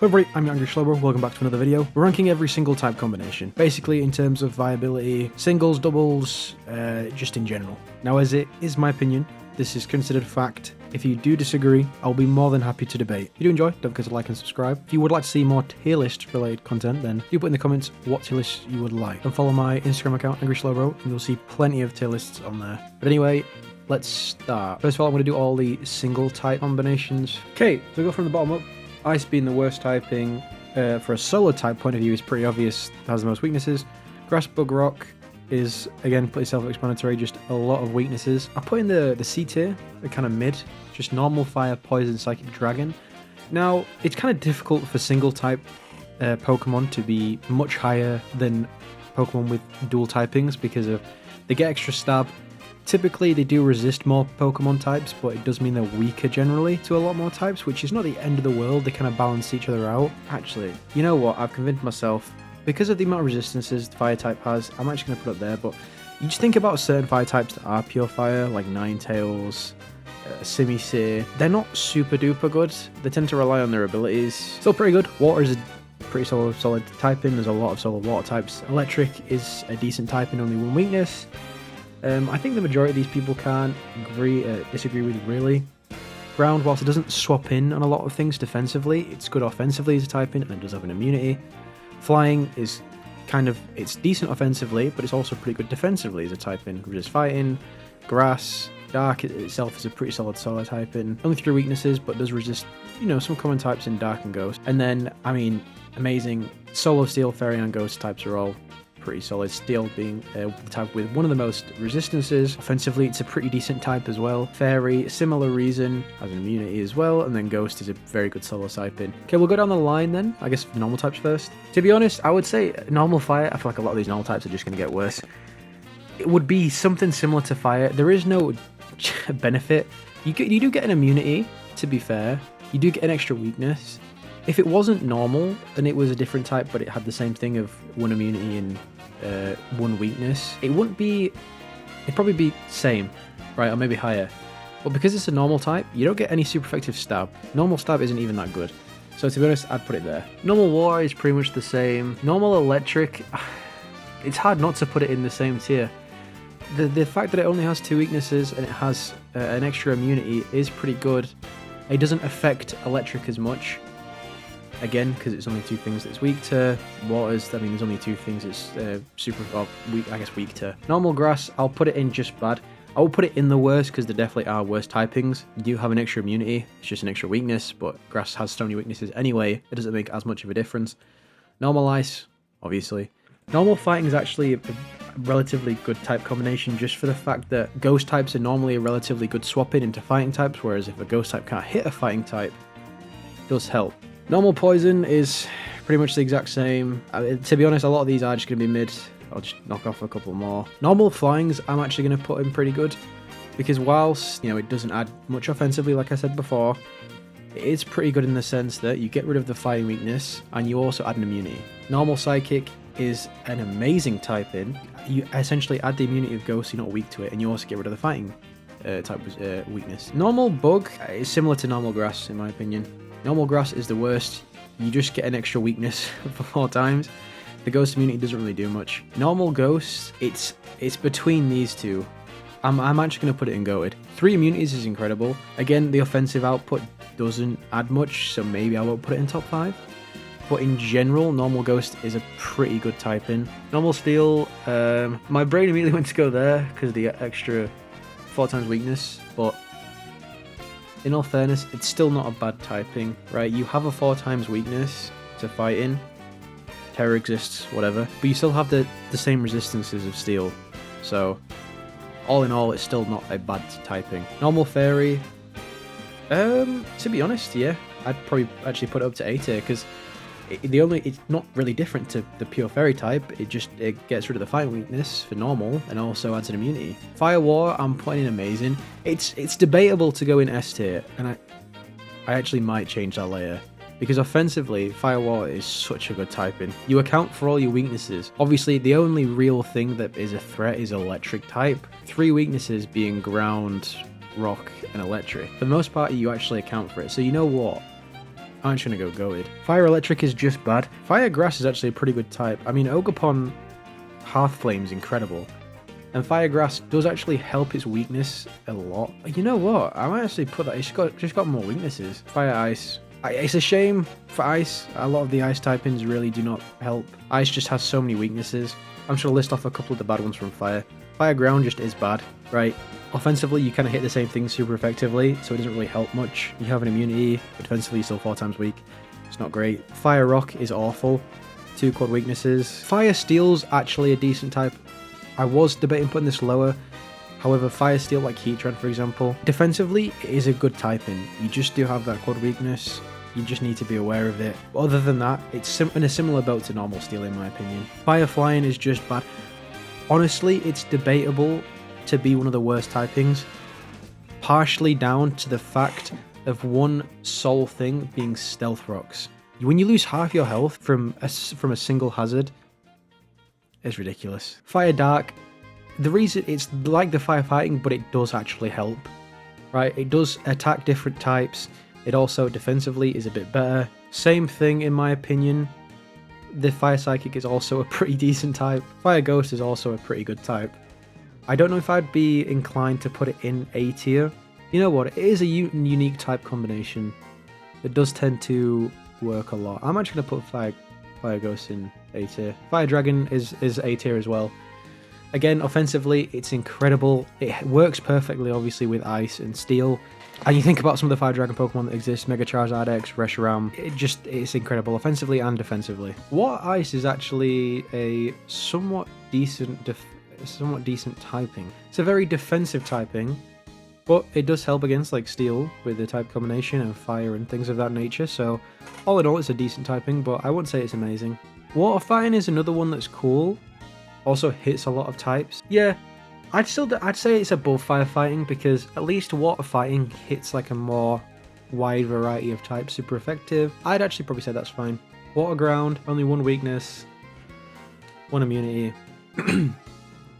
Hey everybody, I'm your Angry Slowbro, welcome back to another video. We're ranking every single type combination, basically in terms of viability, singles, doubles, just in general. Now as it is my opinion, this is considered fact. If you do disagree, I'll be more than happy to debate. If you do enjoy, don't forget to like and subscribe. If you would like to see more tier list related content, then do put in the comments what tier lists you would like. And follow my Instagram account, Angry Slowbro, and you'll see plenty of tier lists on there. But anyway, let's start. First of all, I'm going to do all the single type combinations. Okay, so we go from the bottom up. Ice being the worst typing, for a solo type point of view is pretty obvious, it has the most weaknesses. Grass, Bug, Rock is, again, pretty self-explanatory, just a lot of weaknesses. I put in the C tier, the kind of mid, just normal, fire, poison, psychic, dragon. Now, it's kind of difficult for single type Pokemon to be much higher than Pokemon with dual typings because of they get extra stab. Typically, they do resist more Pokemon types, but it does mean they're weaker generally to a lot more types, which is not the end of the world. They kind of balance each other out. Actually, you know what? I've convinced myself, because of the amount of resistances the fire type has, I'm actually going to put it there, but you just think about certain fire types that are pure fire, like Ninetales, Simisear. They're not super duper good. They tend to rely on their abilities. Still pretty good. Water is a pretty solid typing. There's a lot of solid water types. Electric is a decent typing, only one weakness. I think the majority of these people can't disagree with really. Ground, whilst it doesn't swap in on a lot of things defensively, it's good offensively as a typing, and it does have an immunity. Flying is it's decent offensively, but it's also pretty good defensively as a typing. Resist fighting. Grass, Dark itself is a pretty solid solo typing. Only 3 weaknesses, but does resist, some common types in Dark and Ghost. And then, amazing. Solo, Steel, Fairy, and Ghost types are all pretty solid. Steel being the type with one of the most resistances. Offensively, it's a pretty decent type as well. Fairy, similar reason, has an immunity as well, and then Ghost is a very good solo typing. Okay, we'll go down the line then. I guess normal types first. To be honest, I would say normal fire. I feel like a lot of these normal types are just going to get worse. It would be something similar to fire. There is no benefit. You do get an immunity, to be fair. You do get an extra weakness. If it wasn't normal, then it was a different type, but it had the same thing of 1 immunity and 1 weakness. It'd probably be same, right, or maybe higher. But because it's a normal type, you don't get any super effective stab. Normal stab isn't even that good. So to be honest, I'd put it there. Normal water is pretty much the same. Normal electric, it's hard not to put it in the same tier. The fact that it only has 2 weaknesses and it has an extra immunity is pretty good. It doesn't affect electric as much. Again, because it's only 2 things that it's weak to. Waters, there's only 2 things it's weak to. Normal grass, I'll put it in just bad. I will put it in the worst because there definitely are worse typings. You do have an extra immunity, it's just an extra weakness, but grass has so many weaknesses anyway, it doesn't make as much of a difference. Normal ice, obviously. Normal fighting is actually a relatively good type combination just for the fact that ghost types are normally a relatively good swap in into fighting types, whereas if a ghost type can't hit a fighting type, it does help. Normal poison is pretty much the exact same. To be honest, a lot of these are just going to be mid. I'll just knock off a couple more. Normal flyings, I'm actually going to put in pretty good. Because whilst, it doesn't add much offensively, like I said before, it is pretty good in the sense that you get rid of the fire weakness, and you also add an immunity. Normal psychic is an amazing type in. You essentially add the immunity of Ghost, you're not weak to it, and you also get rid of the fighting type weakness. Normal bug is similar to normal grass, in my opinion. Normal grass is the worst. You just get an extra weakness for 4 times. The ghost immunity doesn't really do much. Normal ghost, it's between these two. I'm actually going to put it in goated. 3 immunities is incredible. Again, the offensive output doesn't add much, so maybe I won't put it in top 5. But in general, normal ghost is a pretty good type in. Normal steel, my brain immediately went to go there because of the extra 4 times weakness, but in all fairness, it's still not a bad typing, right? You have a 4 times weakness to fight in. Terror exists, whatever. But you still have the same resistances of steel. So, all in all, it's still not a bad typing. Normal fairy. To be honest, yeah. I'd probably actually put it up to A tier, because it's not really different to the pure fairy type. It gets rid of the fire weakness for normal and also adds an immunity. Fire war, I'm putting in amazing. It's debatable to go in S tier, and I actually might change that later. Because offensively, fire war is such a good typing. You account for all your weaknesses. Obviously, the only real thing that is a threat is electric type. 3 weaknesses being ground, rock, and electric. For the most part, you actually account for it. So you know what? I'm just gonna go goated. Fire electric is just bad. Fire grass is actually a pretty good type. I mean, Ogerpon Hearth Flame is incredible. And fire grass does actually help its weakness a lot. You know what? I might actually put that. It's just got more weaknesses. Fire ice. It's a shame for ice. A lot of the ice typings really do not help. Ice just has so many weaknesses. I'm just gonna list off a couple of the bad ones from fire. Fire ground just is bad, right? Offensively, you kind of hit the same thing super effectively, so it doesn't really help much. You have an immunity, but defensively, you're still 4 times weak. It's not great. Fire rock is awful. 2 quad weaknesses. Fire steel's actually a decent type. I was debating putting this lower. However, fire steel, like Heatran for example, defensively it is a good typing. You just do have that quad weakness. You just need to be aware of it. But other than that, it's in a similar boat to normal steel in my opinion. Fire flying is just bad. Honestly, it's debatable to be one of the worst typings, partially down to the fact of one sole thing being stealth rocks. When you lose half your health from a single hazard, it's ridiculous. Fire dark, the reason it's like the firefighting, but it does actually help, right? It does attack different types. It also defensively is a bit better. Same thing in my opinion. The fire psychic is also a pretty decent type. Fire ghost is also a pretty good type. I don't know if I'd be inclined to put it in A tier. You know what? It is a unique type combination. It does tend to work a lot. I'm actually going to put Fire Ghost in A tier. Fire Dragon is A tier as well. Again, offensively, it's incredible. It works perfectly, obviously, with Ice and Steel. And you think about some of the Fire Dragon Pokemon that exist, Mega Charizard X, Reshiram, it's incredible, offensively and defensively. Water Ice is actually a somewhat decent typing. It's a very defensive typing, but it does help against like Steel with the type combination and Fire and things of that nature, so all in all it's a decent typing, but I wouldn't say it's amazing. Water Fighting is another one that's cool, also hits a lot of types. Yeah, I'd say it's above Firefighting because at least Water Fighting hits like a more wide variety of types, super effective. I'd actually probably say that's fine. Water Ground, only 1 weakness, 1 immunity.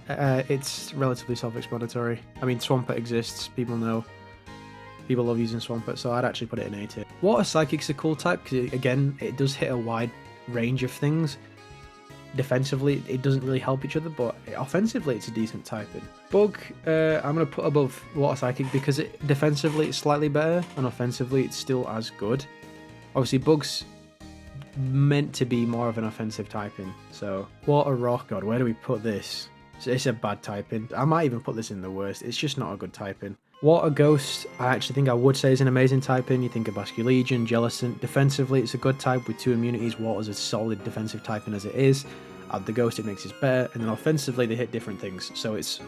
It's relatively self-explanatory. I mean, Swampert exists, people know. People love using Swampert, so I'd actually put it in A tier. Water Psychic's a cool type, because again, it does hit a wide range of things. Defensively, it doesn't really help each other, but offensively, it's a decent typing. Bug, I'm going to put above Water Psychic, because defensively, it's slightly better, and offensively, it's still as good. Obviously, Bug's meant to be more of an offensive typing, so Water Rock, God, where do we put this? It's a bad typing. I might even put this in the worst. It's just not a good typing. Water Ghost, I actually think I would say is an amazing typing. You think of Basculegion, Jellicent. Defensively, it's a good type with 2 immunities. Water's a solid defensive typing as it is. Add the Ghost, it makes it better. And then offensively, they hit different things. So it's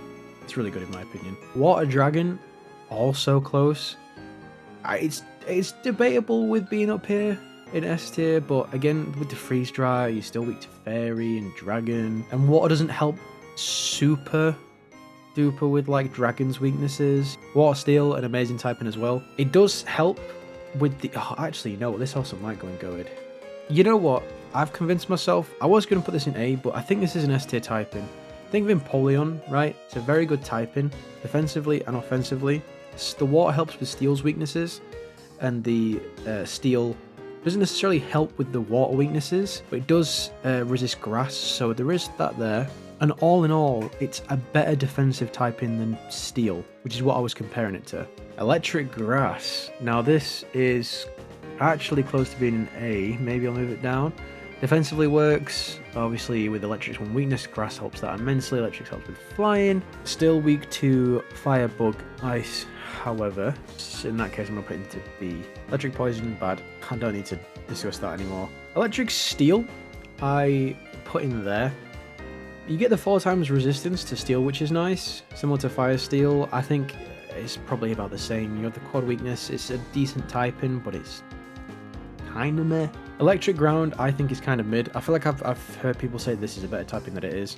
really good in my opinion. Water Dragon, also close. It's debatable with being up here in S tier, but again, with the Freeze Dry, you're still weak to Fairy and Dragon. And Water doesn't help super duper with like Dragon's weaknesses. Water Steel, an amazing typing as well. It does help with the actually no, this also might go in goated. You know what, I've convinced myself. I was going to put this in A, but I think this is an S tier typing. Think of Empoleon, right? It's a very good typing defensively and offensively. The Water helps with Steel's weaknesses, and the Steel doesn't necessarily help with the water weaknesses, but it does resist grass, so there is that there. And all in all, it's a better defensive typing than Steel, which is what I was comparing it to. Electric Grass. Now this is actually close to being an A. Maybe I'll move it down. Defensively works. Obviously with Electric's 1 weakness, Grass helps that immensely. Electric helps with flying. Still weak to Fire, Bug, Ice. However, in that case I'm going to put it into B. Electric Poison, bad. I don't need to discuss that anymore. Electric Steel, I put in there. You get the 4 times resistance to Steel, which is nice. Similar to Fire Steel, I think it's probably about the same. You have the quad weakness, it's a decent typing, but it's kind of meh. Electric Ground, I think is kind of mid. I feel like I've heard people say this is a better typing than it is.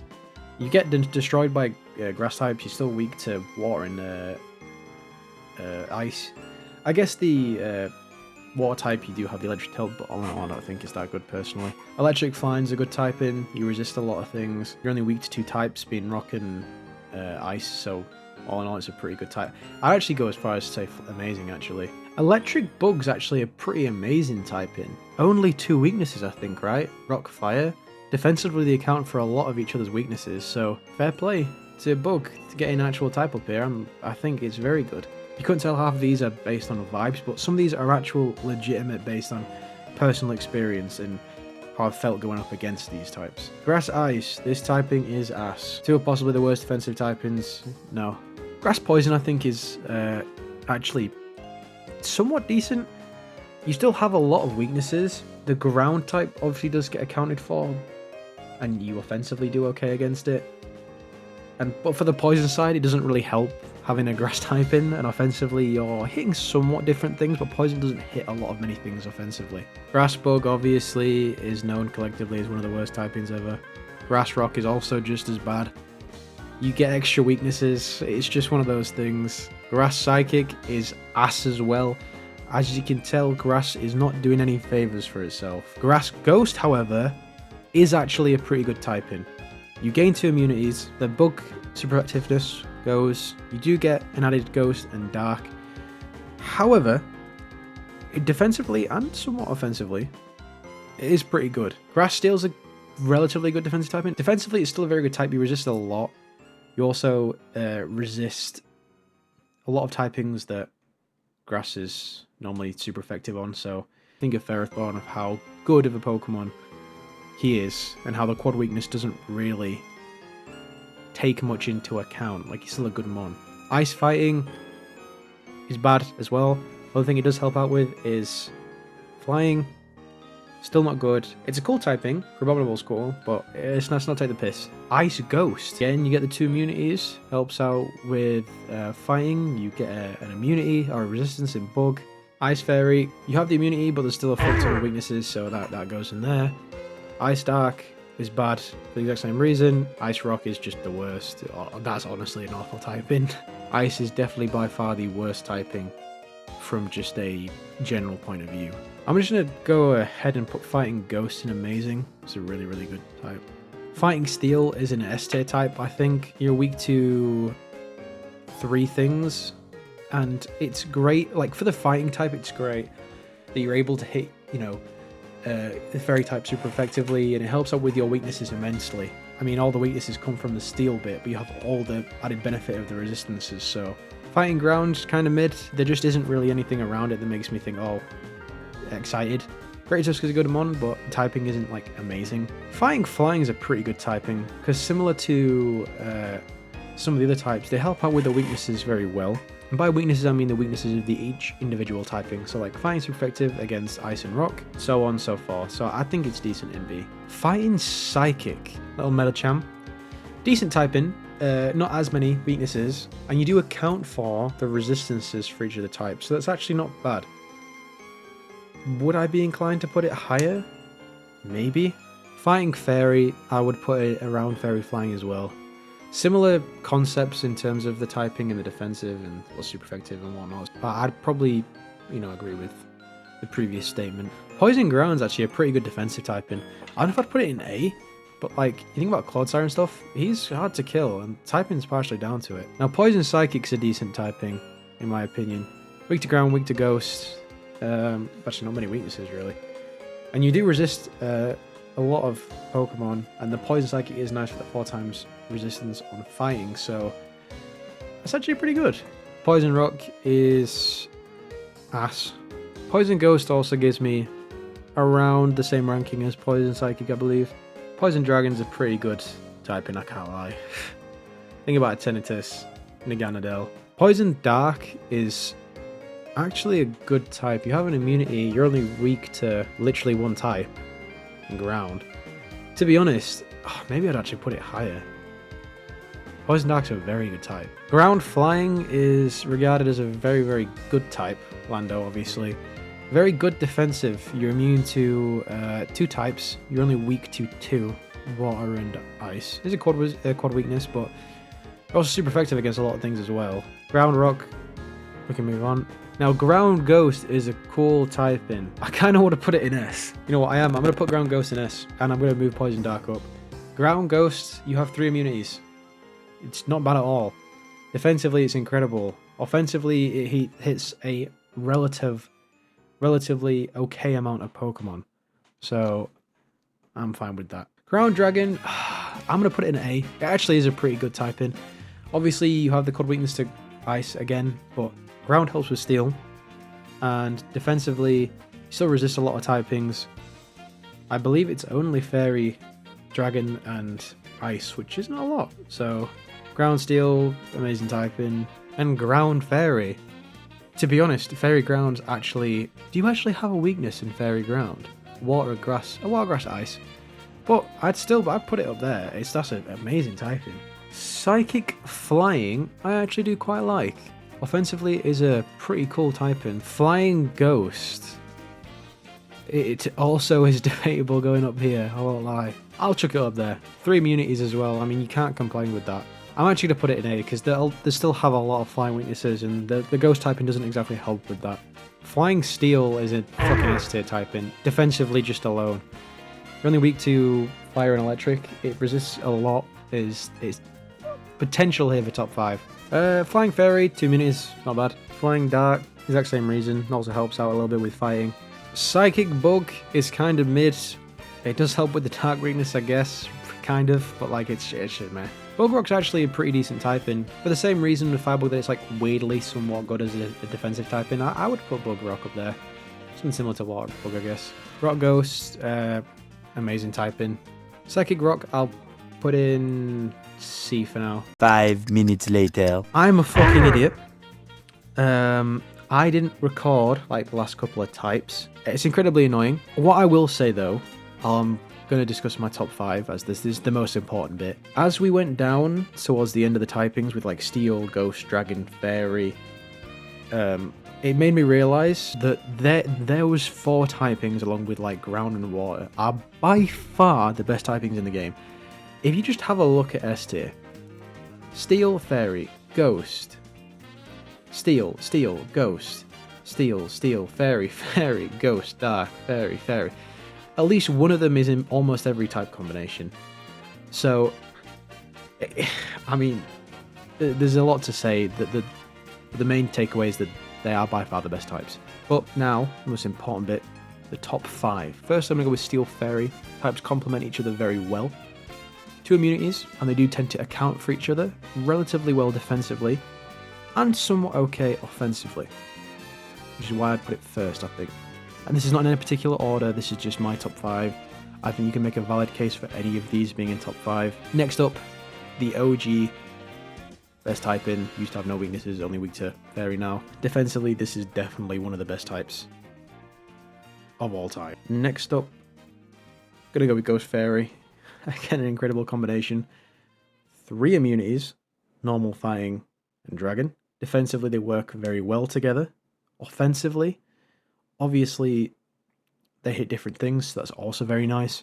You get destroyed by grass types, you're still weak to water and ice. I guess the water type, you do have the electric help, but all in all, I don't think it's that good personally. Electric Flying's a good typing. You resist a lot of things. You're only weak to 2 types, being rock and ice, so all in all, it's a pretty good type. I'd actually go as far as to say amazing, actually. Electric Bug's actually a pretty amazing typing. Only 2 weaknesses, I think, right? Rock, Fire. Defensively, they account for a lot of each other's weaknesses, so fair play to Bug to get an actual type up here. I think it's very good. You couldn't tell half of these are based on vibes, but some of these are actual legitimate based on personal experience and how I've felt going up against these types. Grass Ice, this typing is ass. 2 are possibly the worst defensive typings. No. Grass Poison, I think, is actually somewhat decent. You still have a lot of weaknesses. The ground type obviously does get accounted for, and you offensively do okay against it. But for the poison side, it doesn't really help having a grass type in, and offensively you're hitting somewhat different things, but poison doesn't hit a lot of many things offensively. Grass Bug obviously is known collectively as one of the worst typings ever. Grass Rock is also just as bad. You get extra weaknesses, it's just one of those things. Grass Psychic is ass as well. As you can tell, Grass is not doing any favours for itself. Grass Ghost, however, is actually a pretty good typing. You gain 2 immunities, the Bug super activeness goes, you do get an added Ghost and Dark. However, defensively and somewhat offensively, it is pretty good. Grass Steel's a relatively good defensive typing. Defensively, it's still a very good type, you resist a lot. You also resist a lot of typings that Grass is normally super effective on, so think of Ferrothorn of how good of a Pokemon he is, and how the quad weakness doesn't really take much into account. Like, he's still a good mon. Ice Fighting is bad as well. The other thing it does help out with is Flying. Still not good. It's a cool typing. Abominable's cool, but let's not take the piss. Ice Ghost. Again, you get the 2 immunities. Helps out with fighting. You get an immunity or a resistance in Bug. Ice Fairy. You have the immunity, but there's still a fuck ton of weaknesses, so that goes in there. Ice Dark is bad for the exact same reason. Ice Rock is just the worst. That's honestly an awful typing. Ice is definitely by far the worst typing from just a general point of view. I'm just going to go ahead and put Fighting Ghost in Amazing. It's a really, really good type. Fighting Steel is an S tier type, I think. You're weak to 3 things, and it's great. Like, for the fighting type, it's great that you're able to hit, the fairy type super effectively, and it helps out with your weaknesses immensely. I mean, all the weaknesses come from the steel bit, but you have all the added benefit of the resistances, so... Fighting Ground's kind of mid. There just isn't really anything around it that makes me think, oh, excited. Great Tusk is a good mon, but typing isn't, like, amazing. Fighting Flying is a pretty good typing, because similar to some of the other types, they help out with the weaknesses very well. And by weaknesses, I mean the weaknesses of each individual typing. So, like, Fighting super effective against Ice and Rock, so on and so forth. So I think it's decent in B. Fighting Psychic, little Medicham. Decent typing, not as many weaknesses, and you do account for the resistances for each of the types, so that's actually not bad. Would I be inclined to put it higher? Maybe. Fighting Fairy, I would put it around Fairy Flying as well. Similar concepts in terms of the typing and the defensive and what's super effective and whatnot, but I'd probably, agree with the previous statement. Poison Ground's actually a pretty good defensive typing. I don't know if I'd put it in A, but, like, you think about Clodsire and stuff, he's hard to kill, and typing's partially down to it. Now, Poison Psychic's a decent typing, in my opinion. Weak to Ground, weak to Ghost. Actually, not many weaknesses, really. And you do resist a lot of Pokemon, and the Poison Psychic is nice for the 4 times resistance on fighting, so that's actually pretty good. Poison Rock is ass. Poison Ghost also gives me around the same ranking as Poison Psychic, I believe. Poison Dragon's a pretty good typing, I can't lie. Think about Tinnitus, Naganadel. Poison Dark is actually a good type. You have an immunity, you're only weak to literally 1 type, Ground. To be honest, maybe I'd actually put it higher. Poison Dark's a very good type. Ground Flying is regarded as a very, very good type. Lando, obviously. Very good defensive. You're immune to 2 types. You're only weak to 2, water and ice. There's a quad weakness, but also super effective against a lot of things as well. Ground Rock, we can move on. Now, Ground Ghost is a cool typing. I kind of want to put it in S. You know what I am? I'm going to put Ground Ghost in S, and I'm going to move Poison Dark up. Ground Ghost, you have 3 immunities. It's not bad at all. Defensively, it's incredible. Offensively, it hits a relatively okay amount of Pokemon. So I'm fine with that. Ground Dragon, I'm going to put it in A. It actually is a pretty good typing. Obviously, you have the Cod weakness to Ice again, but Ground helps with Steel. And defensively, you still resist a lot of typings. I believe it's only Fairy, Dragon, and Ice, which isn't a lot. So, Ground Steel, amazing typing. And Ground Fairy. To be honest, Fairy Ground's actually... Do you actually have a weakness in Fairy Ground? Water, Grass... Water, Grass, Ice. But I'd put it up there. That's an amazing typing. Psychic Flying, I actually do quite like. Offensively is a pretty cool typing. Flying Ghost. It also is debatable going up here, I won't lie. I'll chuck it up there. 3 immunities as well, I mean you can't complain with that. I'm actually going to put it in A because they still have a lot of flying weaknesses and the ghost typing doesn't exactly help with that. Flying Steel is a fucking S-tier typing. Defensively just alone. You're only weak to fire and electric. It resists a lot. It's potential here for top 5. Flying Fairy, 2 immunities, not bad. Flying Dark, exact same reason. Also helps out a little bit with fighting. Psychic Bug is kind of mid. It does help with the dark weakness, I guess. Kind of, but like it's shit, man. Bug Rock's actually a pretty decent typing. For the same reason with Firebug that it's like weirdly somewhat good as a defensive typing, I would put Bug Rock up there. Something similar to Water Bug, I guess. Rock Ghost, amazing typing. Psychic Rock, I'll put in C for now. 5 minutes later. I'm a fucking idiot. I didn't record like the last couple of types. It's incredibly annoying. What I will say though, I'm going to discuss my top 5 as this is the most important bit. As we went down towards the end of the typings with like Steel, Ghost, Dragon, Fairy, it made me realize that there was 4 typings along with like Ground and Water are by far the best typings in the game. If you just have a look at S tier, Steel, Fairy, Ghost, Steel, Ghost, Steel, Fairy, Ghost, Dark, Fairy. At least one of them is in almost every type combination. So, I mean, there's a lot to say. That the main takeaway is that they are by far the best types. But now, the most important bit, the top 5. First, I'm going to go with Steel, Fairy. Types complement each other very well. 2 immunities, and they do tend to account for each other relatively well defensively, and somewhat okay offensively. Which is why I'd put it first, I think. And this is not in any particular order, this is just my top 5. I think you can make a valid case for any of these being in top 5. Next up, the OG. Best typing, used to have no weaknesses, only weak to Fairy now. Defensively, this is definitely one of the best types of all time. Next up, gonna go with Ghost Fairy. Again, an incredible combination. 3 immunities, normal, fighting, and dragon. Defensively, they work very well together. Offensively, obviously, they hit different things, so that's also very nice.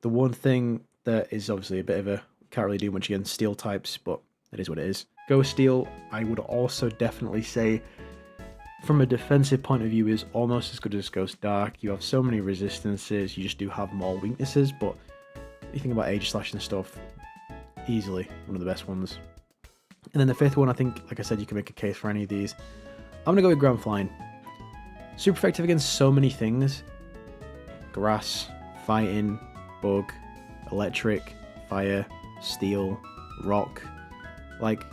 The one thing that is obviously a bit of a... Can't really do much against Steel types, but it is what it is. Ghost Steel, I would also definitely say, from a defensive point of view, is almost as good as Ghost Dark. You have so many resistances, you just do have more weaknesses, but you think about Age Slash and stuff, easily one of the best ones. And then the 5th one, I think, like I said, you can make a case for any of these. I'm going to go with Ground Flying. Super effective against so many things. Grass, Fighting, Bug, Electric, Fire, Steel, Rock. Like,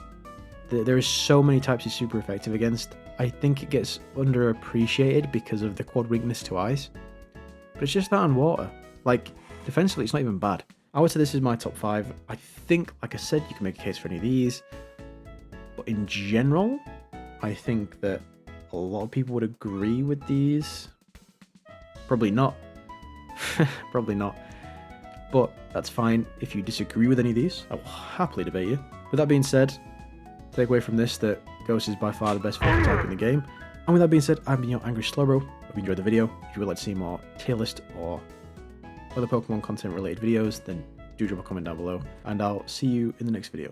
there is so many types he's super effective against. I think it gets underappreciated because of the quad weakness to Ice. But it's just that on Water. Like, defensively, it's not even bad. I would say this is my top 5. I think, like I said, you can make a case for any of these. But in general, I think that a lot of people would agree with these. Probably not. Probably not. But that's fine. If you disagree with any of these, I will happily debate you. With that being said, take away from this that Ghost is by far the best fucking type in the game. And with that being said, I've been your Angry Slowbro. Hope you enjoyed the video. If you would like to see more tier list or other Pokemon content related videos, then do drop a comment down below. And I'll see you in the next video.